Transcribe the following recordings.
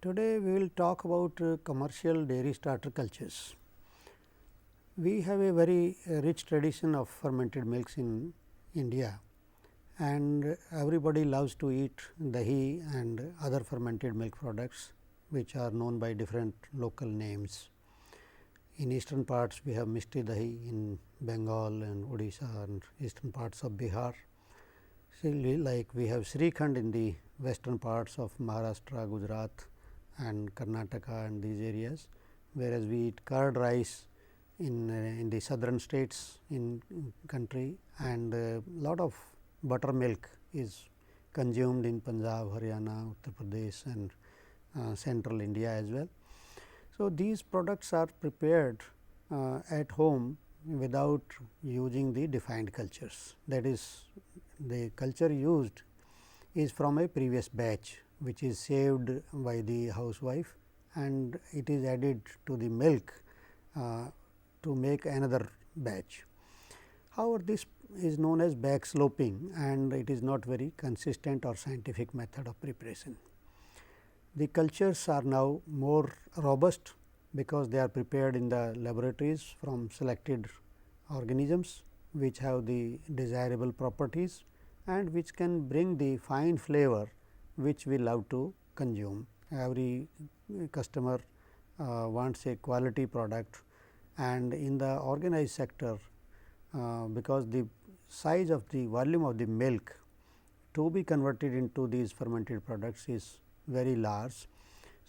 Today, we will talk about commercial dairy starter cultures. We have a very rich tradition of fermented milks in India, and everybody loves to eat dahi and other fermented milk products, which are known by different local names. In eastern parts, we have Mishti dahi in Bengal and Odisha and eastern parts of Bihar. Similarly, like we have Srikhand in the western parts of Maharashtra, Gujarat and Karnataka and these areas, whereas we eat curd rice in the southern states in country, and lot of buttermilk is consumed in Punjab, Haryana, Uttar Pradesh and central India as well. So, these products are prepared at home without using the defined cultures, that is, the culture used is from a previous batch, which is saved by the housewife, and it is added to the milk to make another batch. However, this is known as back sloping, and it is not very consistent or scientific method of preparation. The cultures are now more robust, because they are prepared in the laboratories from selected organisms, which have the desirable properties and which can bring the fine flavor which we love to consume. Every customer wants a quality product, and in the organized sector, because the size of the volume of the milk to be converted into these fermented products is very large.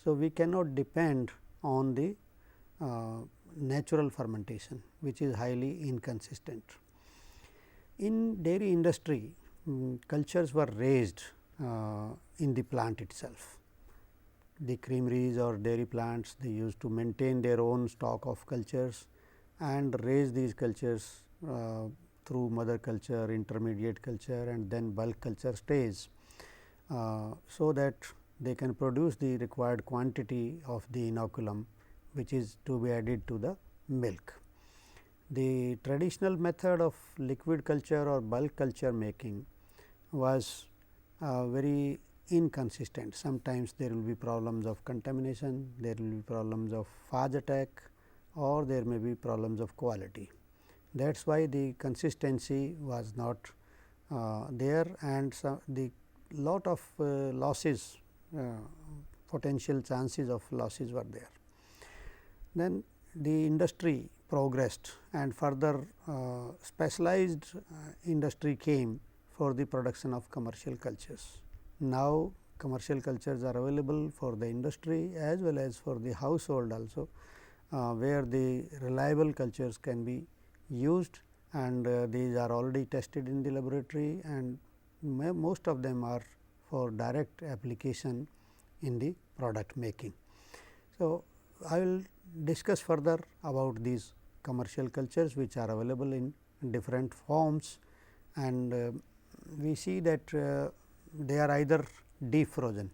So, we cannot depend on the natural fermentation, which is highly inconsistent. In dairy industry, cultures were raised in the plant itself. The creameries or dairy plants, they used to maintain their own stock of cultures and raise these cultures through mother culture, intermediate culture and then bulk culture stage, so that they can produce the required quantity of the inoculum, which is to be added to the milk. The traditional method of liquid culture or bulk culture making was very inconsistent. Sometimes there will be problems of contamination, there will be problems of phage attack, or there may be problems of quality. That is why the consistency was not there, and the lot of losses, potential chances of losses were there. Then the industry progressed, and further specialized industry came for the production of commercial cultures. Now, commercial cultures are available for the industry as well as for the household also, where the reliable cultures can be used, and these are already tested in the laboratory, and most of them are for direct application in the product making. So, I will discuss further about these commercial cultures, which are available in different forms, and we see that they are either deep frozen,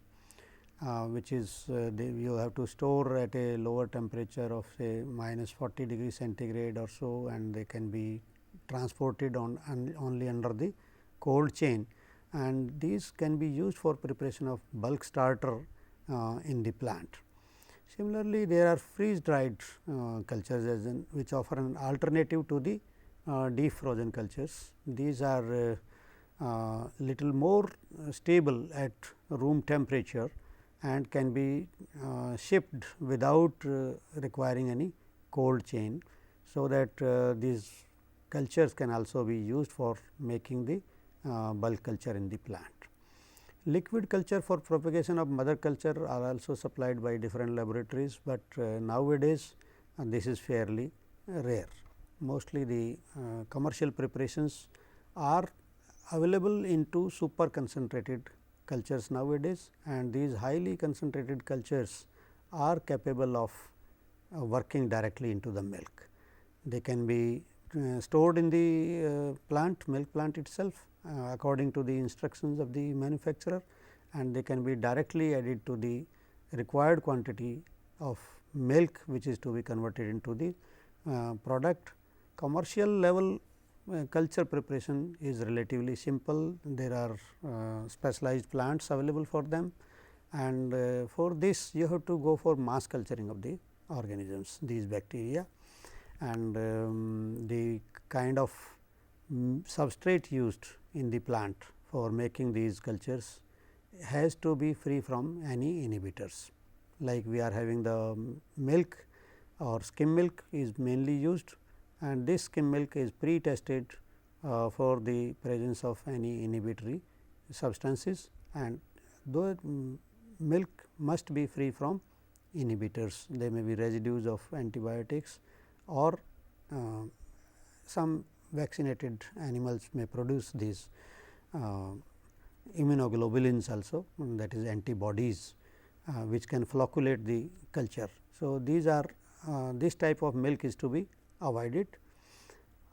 which is you have to store at a lower temperature of say minus 40 degrees centigrade or so, and they can be transported on only under the cold chain, and these can be used for preparation of bulk starter in the plant. Similarly, there are freeze dried cultures as in which offer an alternative to the deep frozen cultures. These are little more stable at room temperature and can be shipped without requiring any cold chain. So, that these cultures can also be used for making the bulk culture in the plant. Liquid culture for propagation of mother culture are also supplied by different laboratories, but nowadays this is fairly rare. Mostly the commercial preparations are available into super concentrated cultures nowadays, and these highly concentrated cultures are capable of working directly into the milk. They can be stored in the milk plant itself according to the instructions of the manufacturer, and they can be directly added to the required quantity of milk, which is to be converted into the product. Commercial level culture preparation is relatively simple. There are specialized plants available for them, and for this you have to go for mass culturing of the organisms, these bacteria, and the kind of substrate used in the plant for making these cultures has to be free from any inhibitors. Like we are having the milk or skim milk is mainly used, and this skim milk is pre-tested for the presence of any inhibitory substances, and though milk must be free from inhibitors. They may be residues of antibiotics, or some vaccinated animals may produce these immunoglobulins also, that is antibodies which can flocculate the culture. So, these are this type of milk is to be avoided,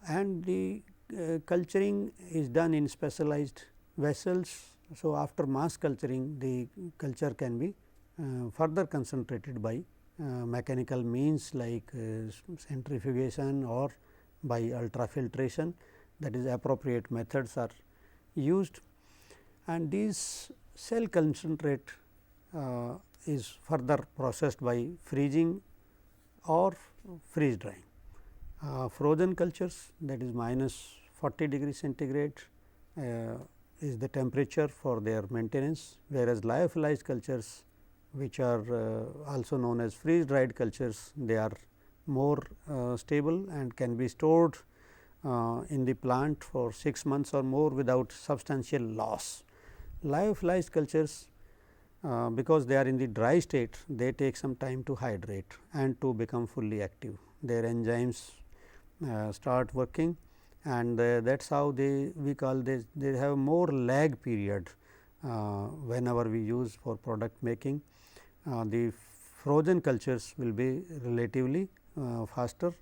and the culturing is done in specialized vessels. So, after mass culturing, the culture can be further concentrated by mechanical means like centrifugation or by ultrafiltration, that is appropriate methods are used, and these cell concentrate is further processed by freezing or freeze drying. Frozen cultures, that is minus 40 degree centigrade is the temperature for their maintenance, whereas lyophilized cultures, which are also known as freeze dried cultures, they are more stable and can be stored in the plant for 6 months or more without substantial loss. Lyophilized cultures, because they are in the dry state, they take some time to hydrate and to become fully active. Their enzymes start working, and that is how we call this, they have more lag period whenever we use for product making. The frozen cultures will be relatively faster,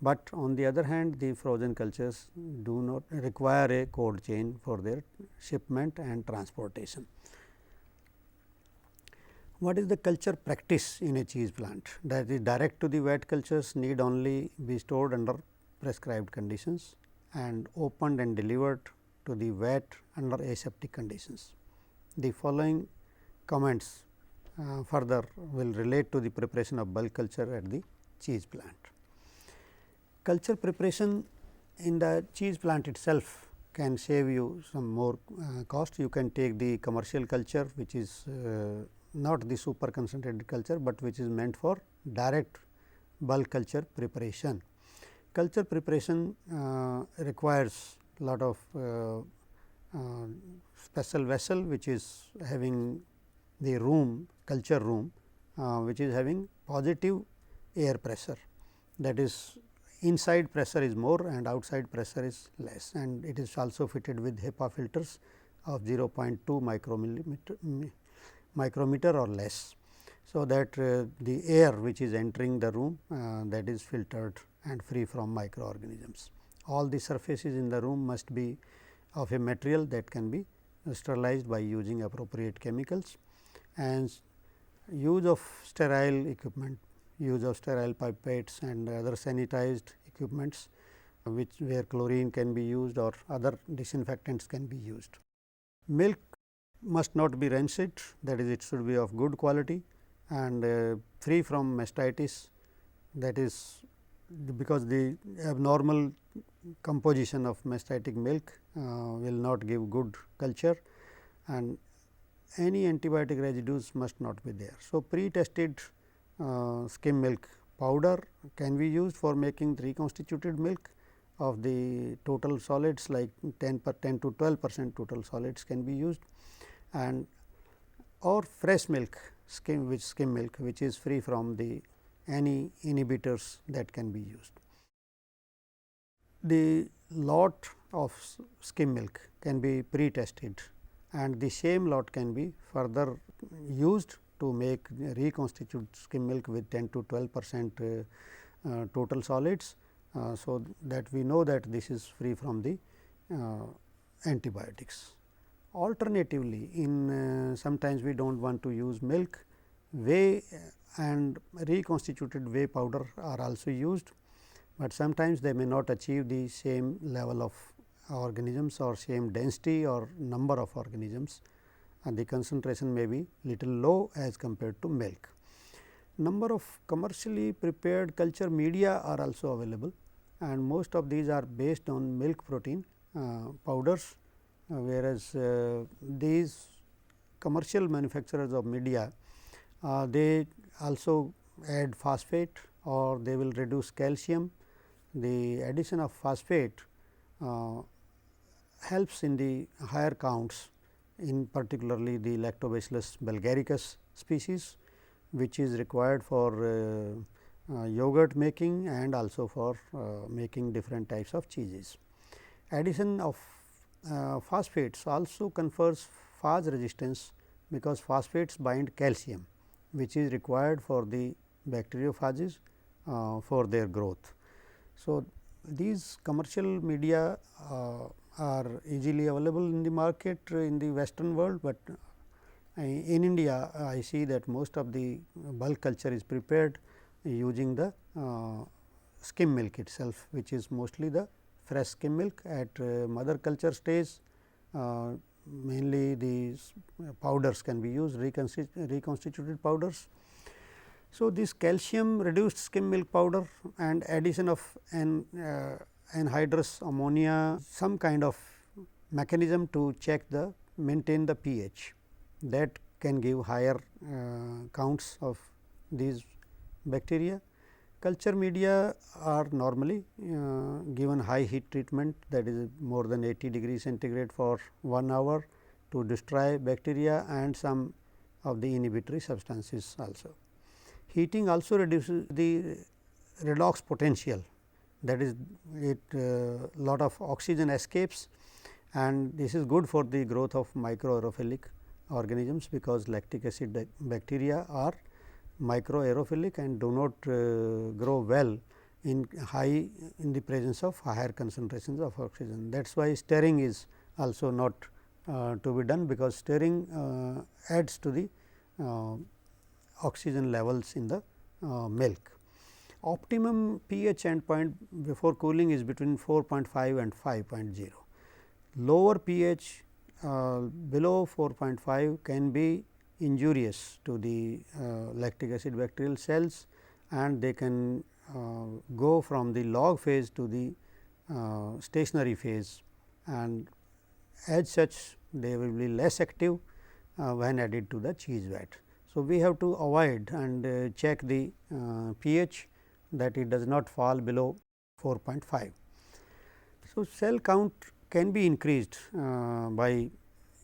but on the other hand the frozen cultures do not require a cold chain for their shipment and transportation. What is the culture practice in a cheese plant? That is, direct to the vat cultures need only be stored under prescribed conditions and opened and delivered to the vat under aseptic conditions. The following comments further will relate to the preparation of bulk culture at the cheese plant. Culture preparation in the cheese plant itself can save you some more cost. You can take the commercial culture, which is not the super concentrated culture, but which is meant for direct bulk culture preparation. Culture preparation requires lot of special vessel, which is having the room, culture room, which is having positive air pressure, that is inside pressure is more and outside pressure is less, and it is also fitted with HEPA filters of 0.2 micrometer or less. So, that the air which is entering the room that is filtered and free from microorganisms. All the surfaces in the room must be of a material that can be sterilized by using appropriate chemicals, and use of sterile equipment, use of sterile pipettes and other sanitized equipments, where chlorine can be used or other disinfectants can be used. Milk must not be rancid, that is, it should be of good quality and free from mastitis, that is because the abnormal composition of mastitic milk will not give good culture, and any antibiotic residues must not be there. So, pre-tested skim milk powder can be used for making reconstituted milk of the total solids, like 10 to 12% total solids can be used, and or fresh milk skim milk, which is free from the any inhibitors that can be used. The lot of skim milk can be pre-tested, and the same lot can be further used to make reconstitute skim milk with 10 to 12% total solids. So, that we know that this is free from the antibiotics. Alternatively, in sometimes we do not want to use milk, whey and reconstituted whey powder are also used, but sometimes they may not achieve the same level of organisms or same density or number of organisms and the concentration may be little low as compared to milk. Number of commercially prepared culture media are also available, and most of these are based on milk protein powders, whereas these commercial manufacturers of media they also add phosphate or they will reduce calcium. The addition of phosphate helps in the higher counts, in particularly the Lactobacillus bulgaricus species, which is required for yogurt making and also for making different types of cheeses. Addition of phosphates also confers phage resistance, because phosphates bind calcium, which is required for the bacteriophages for their growth. So, these commercial media are easily available in the market in the western world, but in India I see that most of the bulk culture is prepared using the skim milk itself, which is mostly the fresh skim milk. At mother culture stage, mainly these powders can be used, reconstituted powders. So, this calcium reduced skim milk powder and addition of anhydrous ammonia, some kind of mechanism to check the maintain the pH, that can give higher counts of these bacteria. Culture media are normally given high heat treatment, that is more than 80 degrees centigrade for 1 hour to destroy bacteria and some of the inhibitory substances also. Heating also reduces the redox potential, that is it lot of oxygen escapes, and this is good for the growth of microaerophilic organisms, because lactic acid bacteria are microaerophilic and do not grow well in the presence of higher concentrations of oxygen. That is why stirring is also not to be done, because stirring adds to the oxygen levels in the milk. Optimum pH endpoint before cooling is between 4.5 and 5.0. Lower pH below 4.5 can be injurious to the lactic acid bacterial cells, and they can go from the log phase to the stationary phase, and as such they will be less active when added to the cheese vat. So, we have to avoid and check the pH, that it does not fall below 4.5. So, cell count can be increased by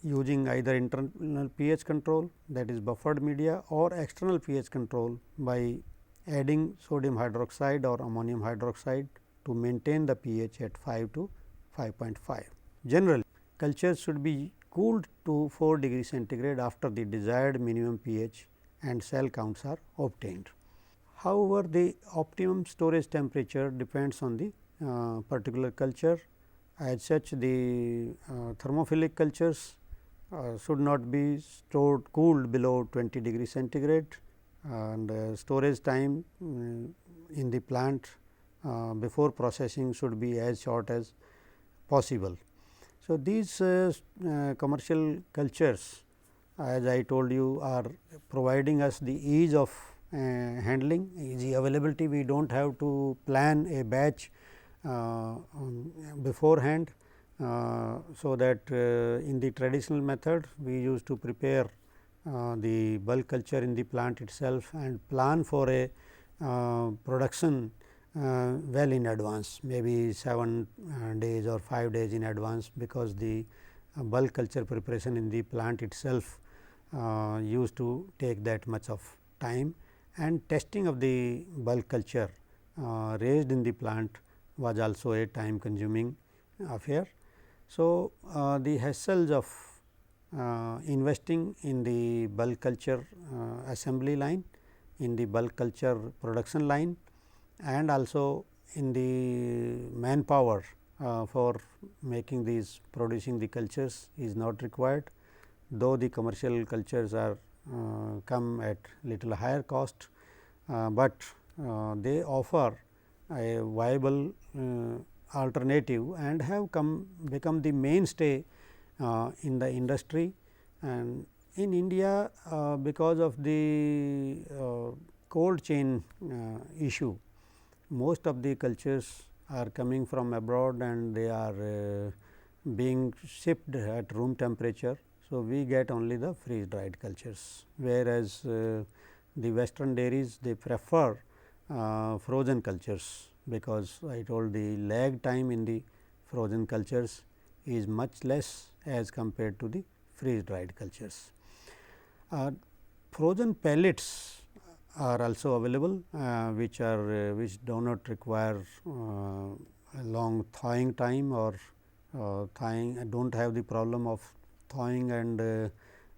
using either internal pH control, that is buffered media, or external pH control by adding sodium hydroxide or ammonium hydroxide to maintain the pH at 5 to 5.5. Generally, cultures should be cooled to 4 degree centigrade after the desired minimum pH and cell counts are obtained. However, the optimum storage temperature depends on the particular culture. As such, the thermophilic cultures should not be stored cooled below 20 degree centigrade, and storage time in the plant before processing should be as short as possible. So, these commercial cultures, as I told you, are providing us the ease of handling, easy availability. We do not have to plan a batch beforehand. So, that in the traditional method we used to prepare the bulk culture in the plant itself and plan for a production well in advance, maybe 7 days or 5 days in advance, because the bulk culture preparation in the plant itself used to take that much of time, and testing of the bulk culture raised in the plant was also a time consuming affair. So, the hassles of investing in the bulk culture assembly line, in the bulk culture production line, and also in the manpower for making these producing the cultures is not required, though the commercial cultures are come at little higher cost, but they offer a viable alternative and have become the mainstay in the industry, and in India, because of the cold chain issue, most of the cultures are coming from abroad and they are being shipped at room temperature. So, we get only the freeze dried cultures, whereas the western dairies they prefer frozen cultures, because I told the lag time in the frozen cultures is much less as compared to the freeze dried cultures. Frozen pellets are also available, which do not require a long thawing time, or thawing do not have the problem of thawing and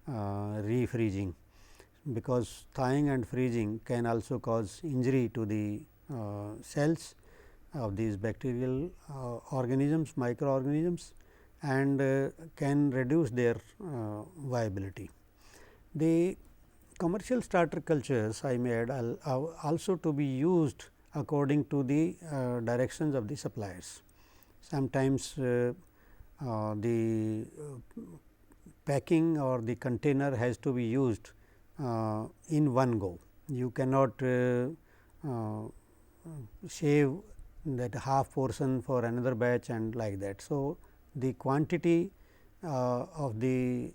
refreezing, because thawing and freezing can also cause injury to the cells of these bacterial organisms, microorganisms, and can reduce their viability. The commercial starter cultures, I may add, also to be used according to the directions of the suppliers. Sometimes the packing or the container has to be used in one go. You cannot save that half portion for another batch and like that. So, the quantity of the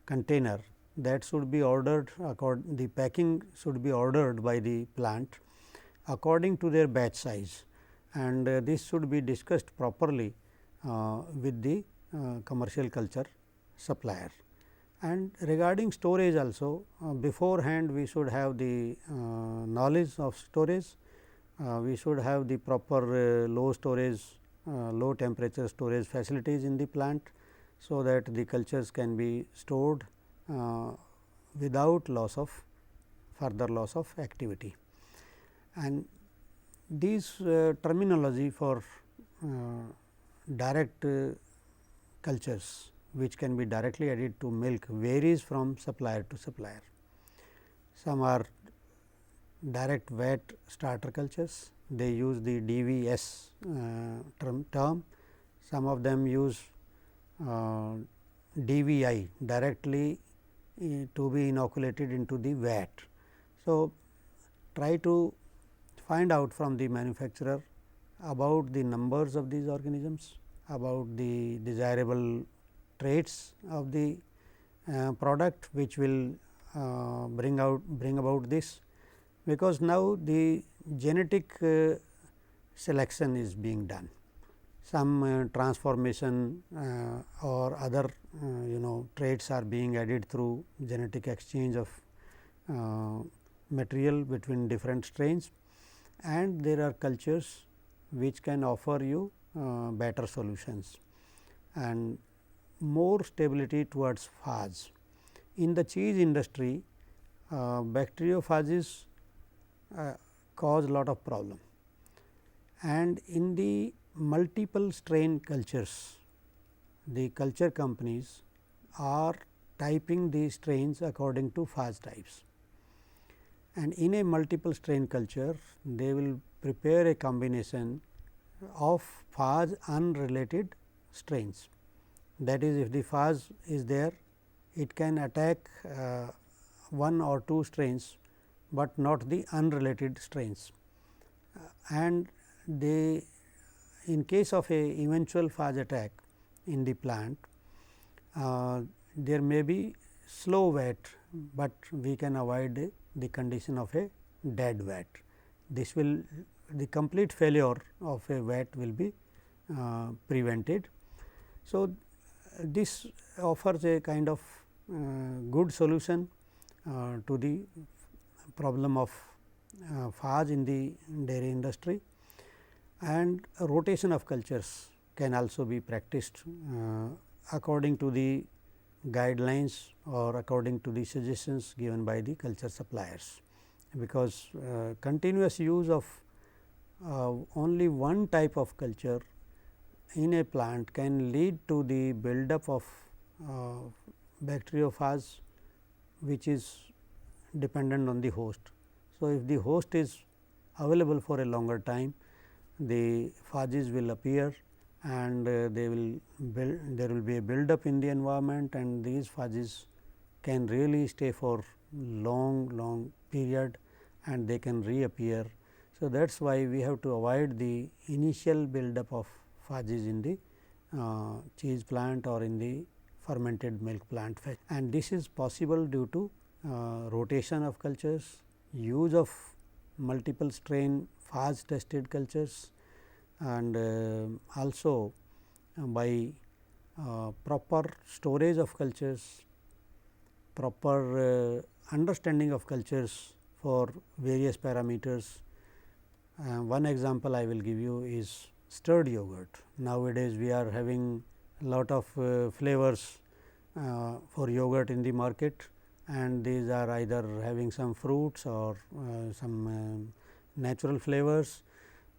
container that should be ordered, the packing should be ordered by the plant according to their batch size, and this should be discussed properly with the commercial culture supplier. And regarding storage also, beforehand we should have the knowledge of storage, we should have the proper low storage, low temperature storage facilities in the plant, so that the cultures can be stored without further loss of activity. And these terminology for direct cultures, which can be directly added to milk, varies from supplier to supplier. Some are direct wet starter cultures, they use the DVS term. Some of them use DVI, directly to be inoculated into the vat. So, try to find out from the manufacturer about the numbers of these organisms, about the desirable traits of the product which will bring about this, because now the genetic selection is being done. Some transformation or other traits are being added through genetic exchange of material between different strains, and there are cultures which can offer you better solutions and more stability towards phage. In the cheese industry, bacteriophages cause lot of problem, and in the multiple strain cultures, the culture companies are typing the strains according to phage types, and in a multiple strain culture they will prepare a combination of phage unrelated strains. That is, if the phage is there, it can attack one or two strains, but not the unrelated strains, and they, in case of a eventual phage attack in the plant, there may be slow vat, but we can avoid the condition of a dead vat. This will, the complete failure of a vat will be prevented. So, this offers a kind of good solution to the problem of phage in the dairy industry, and a rotation of cultures can also be practiced according to the guidelines or according to the suggestions given by the culture suppliers, because continuous use of only one type of culture in a plant can lead to the buildup of bacteriophage, which is dependent on the host. So, if the host is available for a longer time, the phages will appear, and there will be a build up in the environment, and these phages can really stay for long period and they can reappear. So, that is why we have to avoid the initial buildup of phages in the cheese plant or in the fermented milk plant, and this is possible due to rotation of cultures, use of multiple strain phase tested cultures, and also by proper storage of cultures, proper understanding of cultures for various parameters. One example I will give you is stirred yogurt. Nowadays, we are having lot of flavors for yogurt in the market, and these are either having some fruits or some natural flavors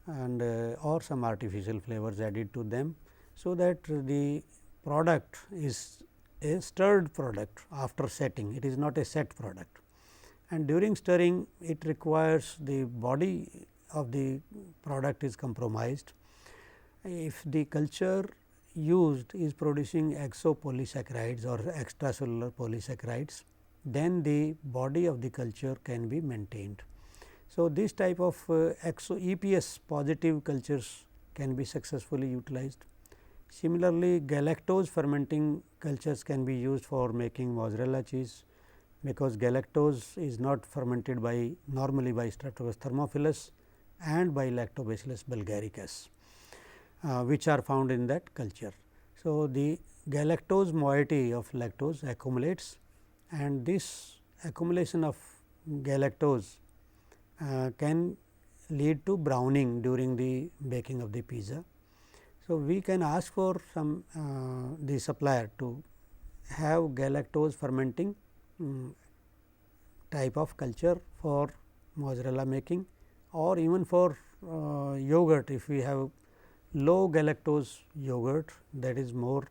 and or some artificial flavors added to them. So, that the product is a stirred product after setting, it is not a set product, and during stirring it requires the body of the product is compromised. If the culture used is producing exopolysaccharides or extracellular polysaccharides, then the body of the culture can be maintained. So, this type of EPS positive cultures can be successfully utilized. Similarly, galactose fermenting cultures can be used for making mozzarella cheese, because galactose is not fermented by normally by Streptococcus thermophilus and by Lactobacillus bulgaricus, which are found in that culture. So, the galactose moiety of lactose accumulates, and this accumulation of galactose can lead to browning during the baking of the pizza. So, we can ask for some the supplier to have galactose fermenting type of culture for mozzarella making, or even for yogurt. If we have low galactose yogurt, that is more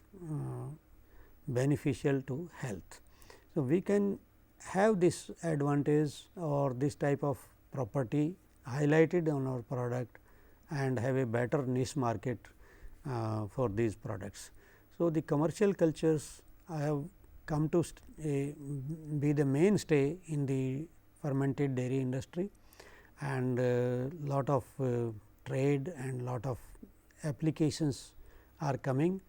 beneficial to health. So, we can have this advantage or this type of property highlighted on our product and have a better niche market for these products. So, the commercial cultures have come to be the mainstay in the fermented dairy industry, and lot of trade and lot of applications are coming,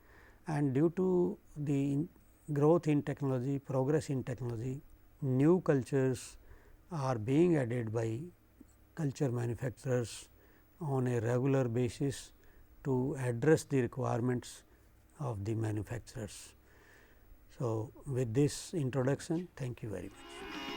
and due to the growth in technology, progress in technology, new cultures are being added by culture manufacturers on a regular basis to address the requirements of the manufacturers. So, with this introduction, thank you very much.